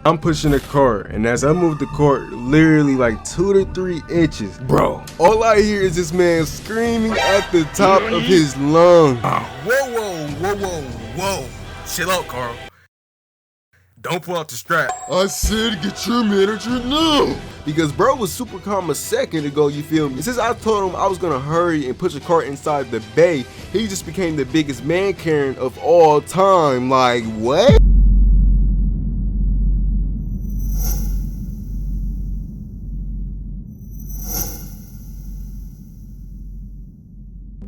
I'm pushing the cart, and as I move the cart literally like 2 to 3 inches, bro, all I hear is this man screaming at the top of his lungs. Whoa. Chill out, Carl. Don't pull out the strap. I said get your manager now. Because bro was super calm a second ago, you feel me? And since I told him I was gonna hurry and push the cart inside the bay, he just became the biggest man Karen of all time. Like, what?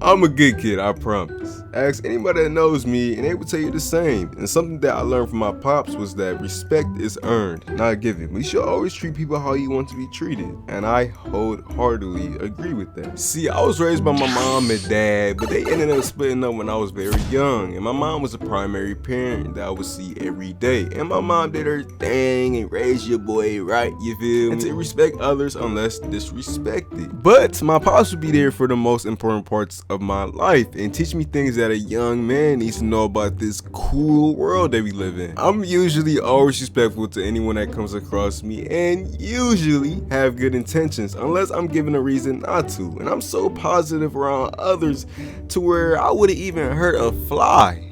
I'm a good kid, I promise. Ask anybody that knows me and they will tell you the same. And something that I learned from my pops was that respect is earned, not given. We should always treat people how you want to be treated. And I wholeheartedly agree with that. See, I was raised by my mom and dad, but they ended up splitting up when I was very young. And my mom was a primary parent that I would see every day. And my mom did her thing and raised your boy right, you feel me? And to respect others unless disrespected. But my pops would be there for the most important parts of my life and teach me things that a young man needs to know about this cool world that we live in. I'm usually always respectful to anyone that comes across me and usually have good intentions unless I'm given a reason not to. And I'm so positive around others to where I wouldn't even hurt a fly.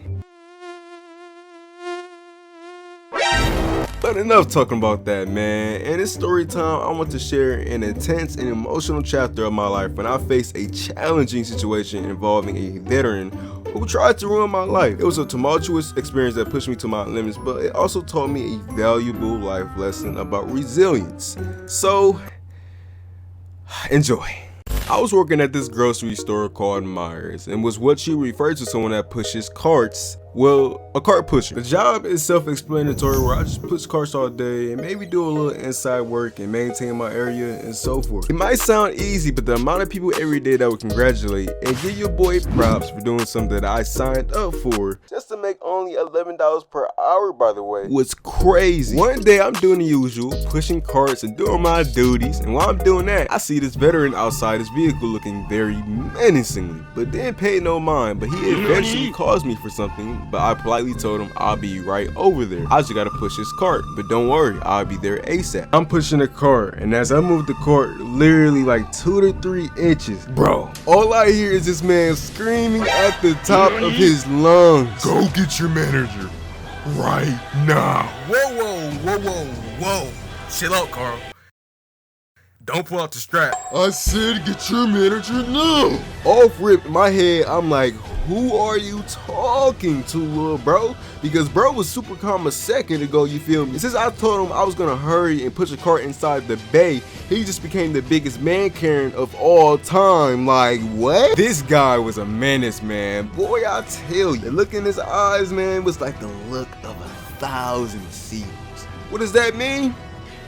But enough talking about that, man. In this story time, I want to share an intense and emotional chapter of my life when I faced a challenging situation involving a veteran who tried to ruin my life. It was a tumultuous experience that pushed me to my limits, but it also taught me a valuable life lesson about resilience. So, enjoy. I was working at this grocery store called Myers and was what you refer to someone that pushes carts. Well, a cart pusher. The job is self-explanatory where I just push carts all day and maybe do a little inside work and maintain my area and so forth. It might sound easy, but the amount of people every day that would congratulate and give your boy props for doing something that I signed up for just to make only $11 per hour, by the way, was crazy. One day I'm doing the usual, pushing carts and doing my duties, and while I'm doing that, I see this veteran outside his vehicle looking very menacingly, but didn't pay no mind. But he eventually calls me for something, but I politely told him I'll be right over there. I just gotta push his cart, but don't worry, I'll be there ASAP. I'm pushing the cart, and as I move the cart literally like 2 to 3 inches, bro, all I hear is this man screaming at the top of his lungs. Go get your manager right now. Whoa. Chill out, Carl. Don't pull out the strap. I said get your manager now. Off rip in my head, I'm like, who are you talking to, little bro? Because bro was super calm a second ago, you feel me? And since I told him I was gonna hurry and push the cart inside the bay, he just became the biggest man Karen of all time. Like, what? This guy was a menace, man. Boy, I tell you, the look in his eyes, man, was like the look of 1,000 seals. What does that mean?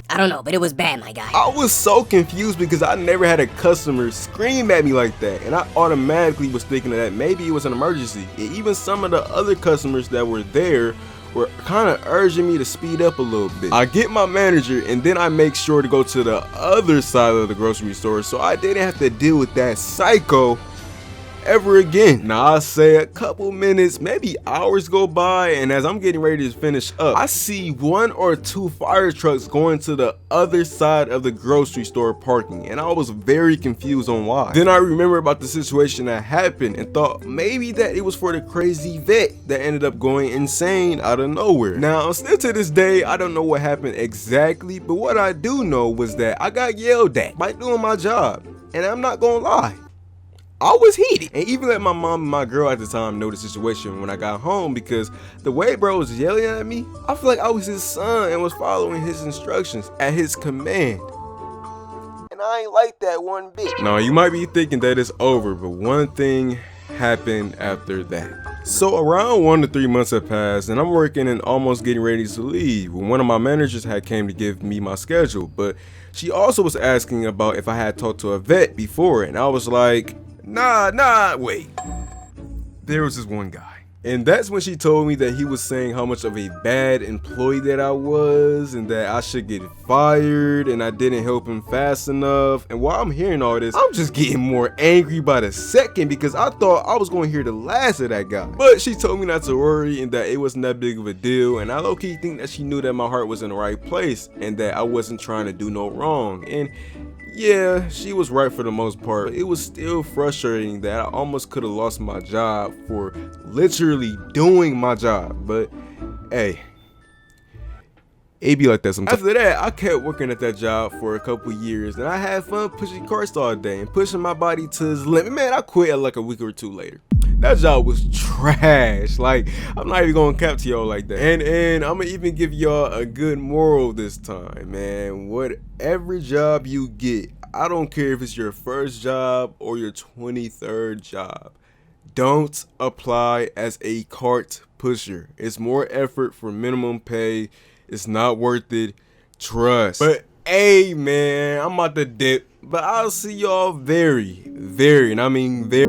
I don't know, but it was bad, my guy. I was so confused because I never had a customer scream at me like that, and I automatically was thinking that maybe it was an emergency. And even some of the other customers that were there were kind of urging me to speed up a little bit. I get my manager and then I make sure to go to the other side of the grocery store so I didn't have to deal with that psycho ever again. Now I say a couple minutes, maybe hours go by, and as I'm getting ready to finish up, I see 1 or 2 fire trucks going to the other side of the grocery store parking, and I was very confused on why. Then I remember about the situation that happened and thought maybe that it was for the crazy vet that ended up going insane out of nowhere. Now still to this day, I don't know what happened exactly, but what I do know was that I got yelled at by doing my job, and I'm not gonna lie, I was heated, and even let my mom and my girl at the time know the situation when I got home, because the way bro was yelling at me, I feel like I was his son and was following his instructions at his command. And I ain't like that one bit. Now you might be thinking that it's over, but one thing happened after that. So around 1 to 3 months have passed, and I'm working and almost getting ready to leave when one of my managers had came to give me my schedule, but she also was asking about if I had talked to a vet before, and I was like, Nah, wait. There was this one guy. And that's when she told me that he was saying how much of a bad employee that I was and that I should get fired and I didn't help him fast enough. And while I'm hearing all this, I'm just getting more angry by the second because I thought I was going to hear the last of that guy. But she told me not to worry and that it wasn't that big of a deal, and I low-key think that she knew that my heart was in the right place and that I wasn't trying to do no wrong. And yeah, she was right for the most part. It was still frustrating that I almost could have lost my job for literally doing my job. But hey, it be like that sometimes. After that, I kept working at that job for a couple years and I had fun pushing carts all day and pushing my body to its limit. Man, I quit at like a week or two later. That job was trash. Like, I'm not even gonna cap to y'all like that. And I'm gonna even give y'all a good moral this time, man. Whatever job you get, I don't care if it's your first job or your 23rd job, don't apply as a cart pusher. It's more effort for minimum pay. It's not worth it. Trust. But hey, man, I'm about to dip. But I'll see y'all very, and I mean very.